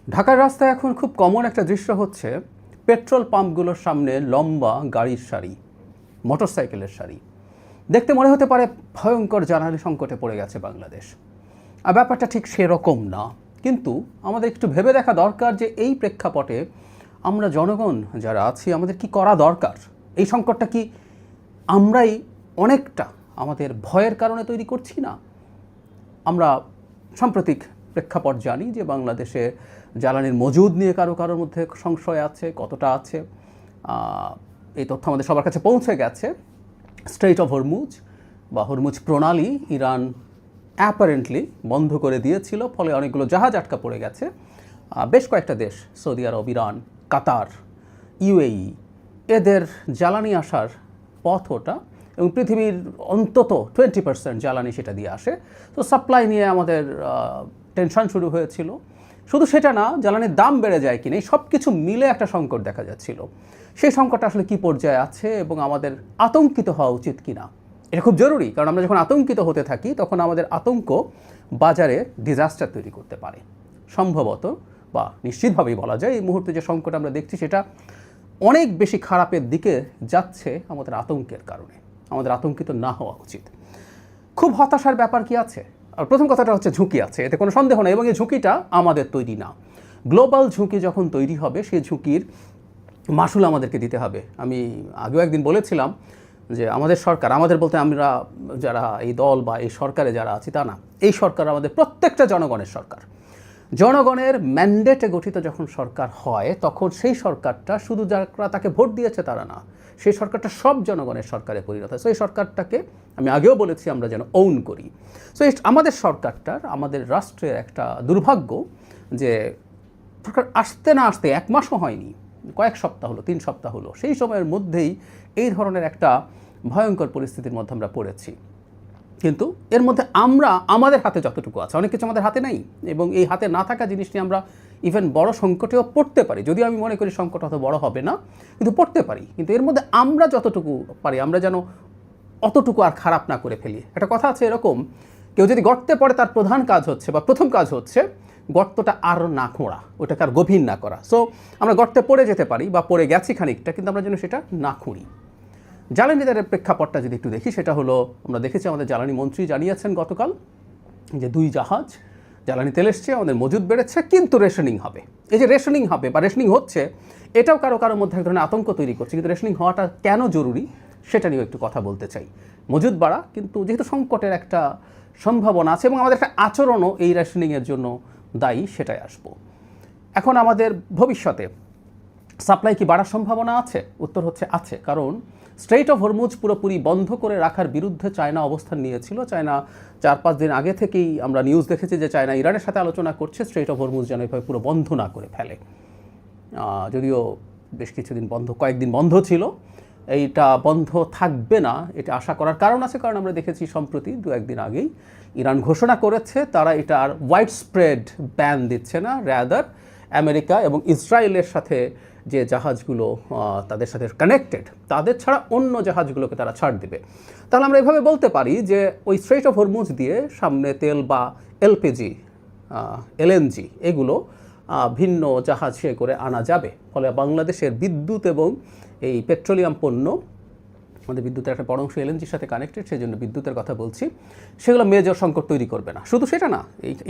ঢাকার রাস্তায় এখন খুব কমন একটা দৃশ্য হচ্ছে পেট্রোল পাম্পগুলোর সামনে লম্বা গাড়ির সারি, মোটরসাইকেলের সারি। দেখতে মনে হতে পারে ভয়ঙ্কর জ্বালানি সংকটে পড়ে গেছে বাংলাদেশ। আর ব্যাপারটা ঠিক সেরকম না, কিন্তু আমাদের একটু ভেবে দেখা দরকার যে এই প্রেক্ষাপটে আমরা জনগণ যারা আছি আমাদের কি করা দরকার। এই সংকটটা কি আমরাই অনেকটা আমাদের ভয়ের কারণে তৈরি করছি না? আমরা সাম্প্রতিক প্রেক্ষাপট জানি যে বাংলাদেশে জ্বালানির মজুদ নিয়ে কারোর মধ্যে সংশয় আছে, কতটা আছে এই তথ্য আমাদের সবার কাছে পৌঁছে গেছে। স্ট্রেইট অফ হরমুজ বা হরমুজ প্রণালী ইরান অ্যাপারেন্টলি বন্ধ করে দিয়েছিল, ফলে অনেকগুলো জাহাজ আটকা পড়ে গেছে। বেশ কয়েকটা দেশ, সৌদি আরব, ইরান, কাতার, ইউএই, এদের জ্বালানি আসার পথ ওটা, এবং পৃথিবীর অন্তত 20% জ্বালানি সেটা দিয়ে আসে। তো সাপ্লাই নিয়ে আমাদের টেনশন শুরু হয়েছিল। শুধু সেটা না, জ্বালানির দাম বেড়ে যায় কিনা, এই সব কিছু মিলে একটা সংকট দেখা যাচ্ছিল। সেই সংকটটা আসলে কী পর্যায়ে আছে এবং আমাদের আতঙ্কিত হওয়া উচিত কিনা, এটা খুব জরুরি। কারণ আমরা যখন আতঙ্কিত হতে থাকি তখন আমাদের আতঙ্ক বাজারে ডিজাস্টার তৈরি করতে পারে সম্ভবত, বা নিশ্চিতভাবেই বলা যায় এই মুহূর্তে যে সংকট আমরা দেখছি সেটা অনেক বেশি খারাপের দিকে যাচ্ছে আমাদের আতঙ্কের কারণে। আমাদের আতঙ্কিত না হওয়া উচিত। খুব হতাশার ব্যাপার কি আছে? আর প্রথম কথাটা হচ্ছে ঝুঁকি আছে, এতে কোনো সন্দেহ নেই, এবং এই ঝুঁকিটা আমাদের তৈরি না। গ্লোবাল ঝুঁকি যখন তৈরি হবে সেই ঝুঁকির মাসুল আমাদেরকে দিতে হবে। আমি আগেও একদিন বলেছিলাম যে আমাদের সরকার, আমাদের বলতে আমরা যারা এই দল বা এই সরকারে যারা আছি তা না, এই সরকার আমাদের প্রত্যেকটা জনগণের সরকার। জনগণের ম্যান্ডেটে গঠিত যখন সরকার হয় তখন সেই সরকারটা শুধু যারা তাকে ভোট দিয়েছে তারা না, সেই সরকারটা সব জনগণের সরকারে পরিণত হয়। সো এই সরকারটাকে আমি আগেও বলেছি আমরা যেন ওন করি। সো আমাদের সরকারটার, আমাদের রাষ্ট্রের একটা দুর্ভাগ্য যে সরকার আসতে না আসতে 1 মাসও হয়নি, কয়েক সপ্তাহ হলো, 3 সপ্তাহ হলো, সেই সময়ের মধ্যেই এই ধরনের একটা ভয়ঙ্কর পরিস্থিতির মধ্যে আমরা পড়েছি। কিন্তু এর মধ্যে আমরা আমাদের হাতে যতটুকু আছে, অনেক কিছু আমাদের হাতে নেই, এবং এই হাতে না থাকা জিনিস নিয়ে আমরা ইভেন বড় সংকটেও পড়তে পারি। যদিও আমি মনে করি সংকট অত বড় হবে না, কিন্তু পড়তে পারি। কিন্তু এর মধ্যে আমরা যতটুকু পারি আমরা যেন অতটুকু আর খারাপ না করে ফেলি। একটা কথা আছে এরকম, কেউ যদি গর্তে পড়ে তার প্রধান কাজ হচ্ছে বা প্রথম কাজ হচ্ছে গর্তটা আর না খোঁড়া, ওটাকে আর গভীর না করা। সো আমরা গর্তে পড়ে যেতে পারি বা পড়ে গেছি খানিকটা, কিন্তু আমরা যেন সেটা না খুঁড়ি। জ্বালানি দরের প্রেক্ষাপটটা যদি একটু দেখি, সেটা হলো আমরা দেখেছি আমাদের জ্বালানি মন্ত্রী জানিয়েছেন গতকাল যে 2 জাহাজ জ্বালানি তেল এসছে, আমাদের মজুদ বেড়েছে, কিন্তু রেশনিং হবে। এই যে রেশনিং হবে বা রেশনিং হচ্ছে, এটাও কারোর মধ্যে এক ধরনের আতঙ্ক তৈরি করছে। কিন্তু রেশনিং হওয়াটা কেন জরুরি সেটা নিয়েও একটু কথা বলতে চাই। মজুদ বাড়া, কিন্তু যেহেতু সংকটের একটা সম্ভাবনা আছে এবং আমাদের একটা আচরণও এই রেশনিংয়ের জন্য দায়ী, সেটাই আসবো। এখন আমাদের ভবিষ্যতে সাপ্লাই কি বাড়ার সম্ভাবনা আছে? উত্তর হচ্ছে আছে, কারণ স্ট্রেইট অফ হরমুজ পুরোপুরি বন্ধ করে রাখার বিরুদ্ধে চায়না অবস্থান নিয়েছিল। চায়না 4-5 দিন আগে থেকেই আমরা নিউজ দেখেছি যে চায়না ইরানের সাথে আলোচনা করছে স্ট্রেইট অফ হরমুজ যেন এভাবে পুরো বন্ধ না করে ফেলে। যদিও বেশ কিছুদিন বন্ধ, কয়েকদিন বন্ধ ছিল, এইটা বন্ধ থাকবে না এটা আশা করার কারণ আছে। কারণ আমরা দেখেছি সম্প্রতি 2-1 দিন আগেই ইরান ঘোষণা করেছে তারা এটা আর ওয়াইড স্প্রেড ব্যান দিচ্ছে না, র্যাদার আমেরিকা এবং ইসরায়েলের সাথে যে জাহাজগুলো তাদের সাথে কানেক্টেড তাদের ছাড়া অন্য জাহাজগুলোকে তারা ছাড় দেবে। তাহলে আমরা এভাবে বলতে পারি যে ওই স্ট্রেইট অফ হরমুজ দিয়ে সামনে তেল বা এলপিজি, এলএনজি এগুলো ভিন্ন জাহাজে করে আনা যাবে। ফলে বাংলাদেশের বিদ্যুৎ এবং এই পেট্রোলিয়াম পণ্য, আমাদের বিদ্যুতের একটা বড় অংশ এলএনজির সাথে কানেক্টেড, সেই জন্য বিদ্যুতের কথা বলছি, সেগুলো মেজর সংকট তৈরি করবে না। শুধু সেটা না,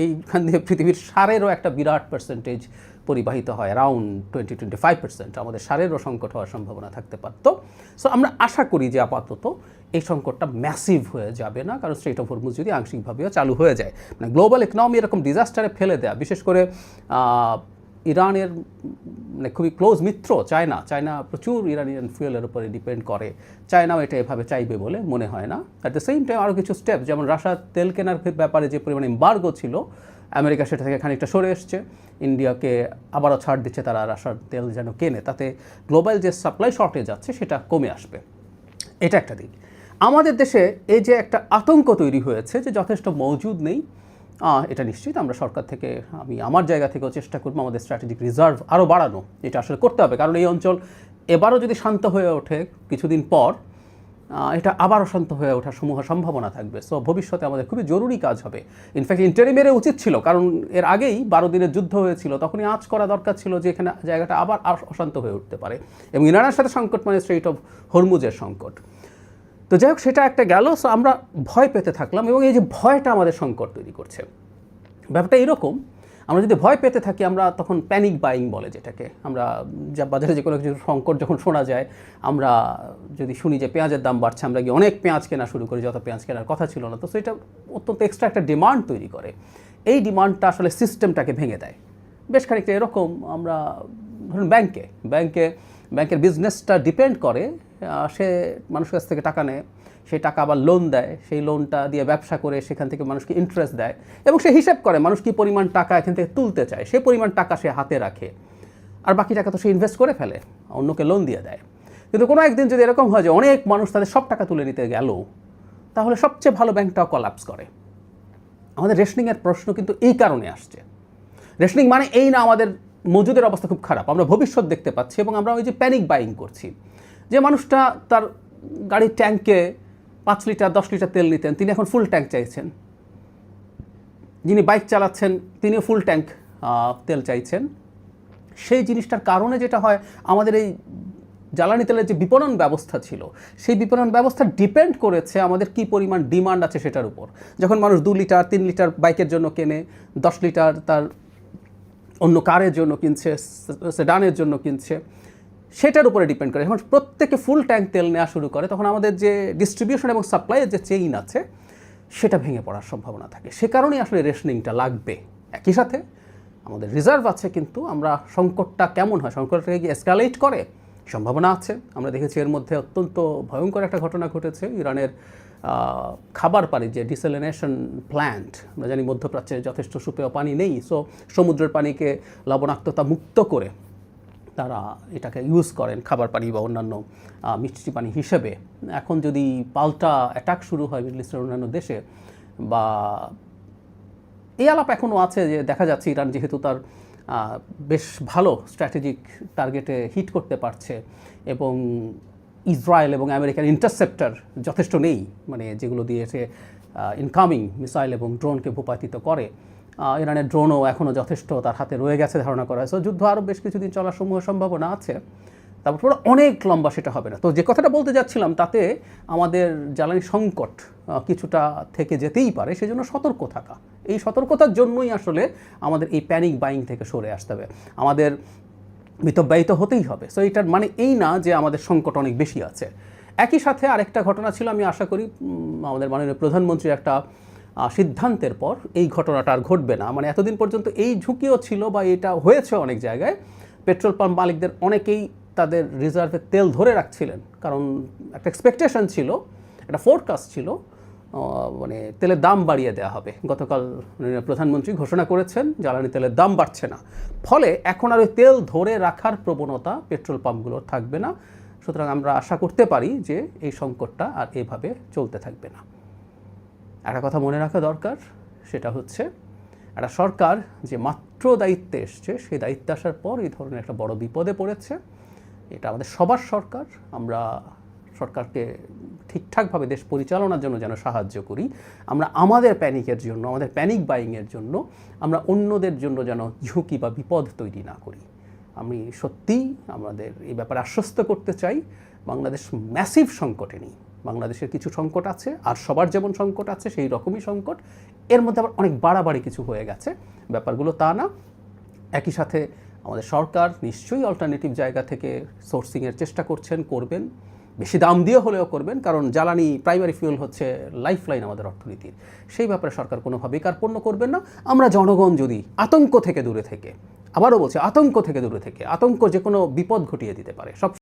এইখান দিয়ে পৃথিবীর সারেরও একটা বিরাট পার্সেন্টেজ পরিবাহিত হয়, অ্যারাউন্ড 20-25% আমাদের সারেরও সংকট হওয়ার সম্ভাবনা থাকতে পারত। সো আমরা আশা করি যে আপাতত এই সংকটটা ম্যাসিভ হয়ে যাবে না, কারণ স্ট্রেইট অফ হরমুজ যদি আংশিকভাবেও চালু হয়ে যায়, মানে গ্লোবাল ইকোনমি এরকম ডিজাস্টারে ফেলে দেয়া, বিশেষ করে ইরানের মানে খুবই ক্লোজ মিত্র চায়না প্রচুর ইরানিয়ান ফুয়েলের উপরে ডিপেন্ড করে। চায়নাও এটা এভাবে চাইবে বলে মনে হয় না। অ্যাট দ্য সেম টাইম আরও কিছু স্টেপ, যেমন রাশিয়ার তেল কেনার ব্যাপারে যে পরিমাণে এমবার্গো ছিল, আমেরিকা সেটা থেকে খানিকটা সরে এসছে, ইন্ডিয়াকে আবারও ছাড় দিচ্ছে তারা রাশিয়ার তেল যেন কেনে, তাতে গ্লোবাল যে সাপ্লাই শর্টেজ আছে সেটা কমে আসবে। এটা একটা দিক। আমাদের দেশে এই যে একটা আতঙ্ক তৈরি হয়েছে যে যথেষ্ট মজুদ নেই, এটা নিশ্চিত আমরা সরকার থেকে, আমি আমার জায়গা থেকেও চেষ্টা করবো আমাদের স্ট্র্যাটেজিক রিজার্ভ আরও বাড়ানো। এটা আসলে করতে হবে, কারণ এই অঞ্চল এবারও যদি শান্ত হয়ে ওঠে কিছুদিন পর, এটা আবার অশান্ত হয়ে ওঠার সমূহ সম্ভাবনা থাকবে। সো ভবিষ্যতে আমাদের খুবই জরুরি কাজ হবে। ইনফ্যাক্ট ইন্টারিমের উচিত ছিল, কারণ এর আগেই 12 দিনের যুদ্ধ হয়েছিল, তখনই আঁচ করা দরকার ছিল যে এখানে জায়গাটা আবার অশান্ত হয়ে উঠতে পারে। এবং ইরানের সাথে সংকট মানে স্ট্রেইট অফ হরমুজের সংকট। তো যাই হোক, সেটা একটা গেল। সো আমরা ভয় পেতে থাকলাম, এবং এই যে ভয়টা আমাদের সংকট তৈরি করছে। ব্যাপারটা এরকম, আমরা যদি ভয় পেতে থাকি, আমরা তখন প্যানিক বাইং বলে যেটাকে, আমরা যা বাজারে যে কোনো কিছু সংকট যখন শোনা যায়, আমরা যদি শুনি যে পেঁয়াজের দাম বাড়ছে, আমরা গিয়ে অনেক পেঁয়াজ কেনা শুরু করি, যত পেঁয়াজ কেনার কথা ছিল না। তো সেটা অত্যন্ত এক্সট্রা একটা ডিমান্ড তৈরি করে। এই ডিমান্ডটা আসলে সিস্টেমটাকে ভেঙে দেয়। বেশ খানিকটা এরকম আমরা ধরুন ব্যাংকের বিজনেসটা ডিপেন্ড করে, সে মানুষের কাছ থেকে টাকা নেয়, সেই টাকা আবার লোন দেয়, সেই লোনটা দিয়ে ব্যবসা করে সেখান থেকে মানুষকে ইন্টারেস্ট দেয়, এবং সে হিসাব করে মানুষ কী পরিমাণ টাকা এখান থেকে তুলতে চায়, সে পরিমাণ টাকা সে হাতে রাখে, আর বাকি টাকা তো সে ইনভেস্ট করে ফেলে, অন্যকে লোন দিয়ে দেয়। কিন্তু কোনো একদিন যদি এরকম হয় যে অনেক মানুষ তাদের সব টাকা তুলে নিতে গেল, তাহলে সবচেয়ে ভালো ব্যাংকটাও কলাপস করে। আমাদের রেশনিংয়ের প্রশ্ন কিন্তু এই কারণে আসছে। রেশনিং মানে এই না আমাদের মজুদের অবস্থা খুব খারাপ, আমরা ভবিষ্যৎ দেখতে পাচ্ছি, এবং আমরা ওই যে প্যানিক বাইং করছি। যে মানুষটা তার গাড়ির ট্যাঙ্কে 5 লিটার 10 লিটার তেল নিতেন, তিনি এখন ফুল ট্যাঙ্ক চাইছেন। যিনি বাইক চালাচ্ছেন তিনিও ফুল ট্যাঙ্ক তেল চাইছেন। সেই জিনিসটার কারণে যেটা হয়, আমাদের এই জ্বালানি তেলের যে বিপণন ব্যবস্থা ছিল, সেই বিপণন ব্যবস্থা ডিপেন্ড করেছে আমাদের কি পরিমাণ ডিমান্ড আছে সেটার উপর। যখন মানুষ 2 লিটার 3 লিটার বাইকের জন্য কেনে, 10 লিটার তার অন্য কারের জন্য কিনছে, সেডানের জন্য কিনছে, সেটার উপরে ডিপেন্ড করে। যখন প্রত্যেকে ফুল ট্যাঙ্ক তেল নেওয়া শুরু করে, তখন আমাদের যে ডিস্ট্রিবিউশন এবং সাপ্লাইয়ের যে চেইন আছে, সেটা ভেঙে পড়ার সম্ভাবনা থাকে। সে কারণেই আসলে রেশনিংটা লাগবে। একই সাথে আমাদের রিজার্ভ আছে, কিন্তু আমরা সংকটটা কেমন হয়, সংকটটাকে কি এসকালেট করে, সম্ভাবনা আছে। আমরা দেখেছি এর মধ্যে অত্যন্ত ভয়ঙ্কর একটা ঘটনা ঘটেছে। ইরানের খাবার পানি যে ডিসেলিনেশন প্ল্যান্ট, আমরা জানি মধ্যপ্রাচ্যে যথেষ্ট সুপেয় পানি নেই, সো সমুদ্রের পানিকে লবণাক্ততা মুক্ত করে তারা এটাকে ইউজ করেন খাবার পানি বা অন্যান্য মিষ্টি পানি হিসেবে। এখন যদি পাল্টা অ্যাটাক শুরু হয় মিডল ইস্টের অন্যান্য দেশে, বা এই আলাপ এখনও আছে যে দেখা যাচ্ছে ইরান যেহেতু তার বেশ ভালো স্ট্র্যাটেজিক টার্গেটে হিট করতে পারছে, এবং ইসরায়েল এবং আমেরিকার ইন্টারসেপ্টার যথেষ্ট নেই, মানে যেগুলো দিয়ে সে ইনকামিং মিসাইল এবং ড্রোনকে ভূপাতিত করে। ইরানের ড্রোনও এখনও যথেষ্ট তার হাতে রয়ে গেছে ধারণা করা হয়। সো যুদ্ধ আরও বেশ কিছুদিন চলার সমূহ সম্ভাবনা আছে, তারপর অনেক লম্বা সেটা হবে না। তো যে কথাটা বলতে যাচ্ছিলাম, তাতে আমাদের জ্বালানি সংকট কিছুটা থেকে যেতেই পারে, সেজন্য সতর্ক থাকা। এই সতর্কতার জন্যই আসলে আমাদের এই প্যানিক বাইং থেকে সরে আসতে হবে, আমাদের মিতব্যয়িত হতেই হবে। সো এটার মানে এই না যে আমাদের সংকট অনেক বেশি আছে। একই সাথে আরেকটা ঘটনা ছিল, আমি আশা করি আমাদের মাননীয় প্রধানমন্ত্রীর একটা সিদ্ধান্তের পর এই ঘটনাটা আর ঘটবে না। মানে এতদিন পর্যন্ত এই ঝুঁকিও ছিল, বা এটা হয়েছে অনেক জায়গায়, পেট্রোল পাম্প মালিকদের অনেকেই তাদের রিজার্ভে তেল ধরে রাখছিলেন, কারণ একটা এক্সপেকটেশন ছিল, একটা ফোরকাস্ট ছিল, মানে তেলের দাম বাড়িয়ে দেওয়া হবে। গতকাল প্রধানমন্ত্রী ঘোষণা করেছেন জ্বালানি তেলের দাম বাড়ছে না, ফলে এখন আর ওই তেল ধরে রাখার প্রবণতা পেট্রোল পাম্পগুলোর থাকবে না। সুতরাং আমরা আশা করতে পারি যে এই সংকটটা আর এভাবে চলতে থাকবে না। একটা কথা মনে রাখা দরকার, সেটা হচ্ছে একটা সরকার যে মাত্র দায়িত্বে এসছে, সেই দায়িত্বে আসার পর এই ধরনের একটা বড় বিপদে পড়েছে। এটা আমাদের সবার সরকার, আমরা সরকারকে ঠিকঠাকভাবে দেশ পরিচালনার জন্য যেন সাহায্য করি। আমরা আমাদের প্যানিকের জন্য, আমাদের প্যানিক বাইংয়ের জন্য আমরা অন্যদের জন্য যেন ঝুঁকি বা বিপদ তৈরি না করি। আমি সত্যিই আমাদের এই ব্যাপারে আশ্বস্ত করতে চাই, বাংলাদেশ ম্যাসিভ সংকটে নেই। বাংলাদেশের কিছু সংকট আছে, আর সবার যেমন সংকট আছে সেই রকমই সংকট। এর মধ্যে আবার অনেক বাড়াবাড়ি কিছু হয়ে গেছে, ব্যাপারগুলো তা না। একই সাথে আমাদের সরকার নিশ্চয়ই অল্টারনেটিভ জায়গা থেকে সোর্সিংয়ের চেষ্টা করবেন, বেশি দাম দিয়ে হলেও করবেন, কারণ জ্বালানি প্রাইমারি ফুয়েল হচ্ছে লাইফলাইন আমাদের অর্থনীতির। সেই ব্যাপারে সরকার কোনোভাবেই কার্পণ্য করবেন না। আমরা জনগণ যদি আতঙ্ক থেকে দূরে থেকে, আবারও বলছি আতঙ্ক থেকে দূরে থেকে, আতঙ্ক যে কোনো বিপদ ঘটিয়ে দিতে পারে, সব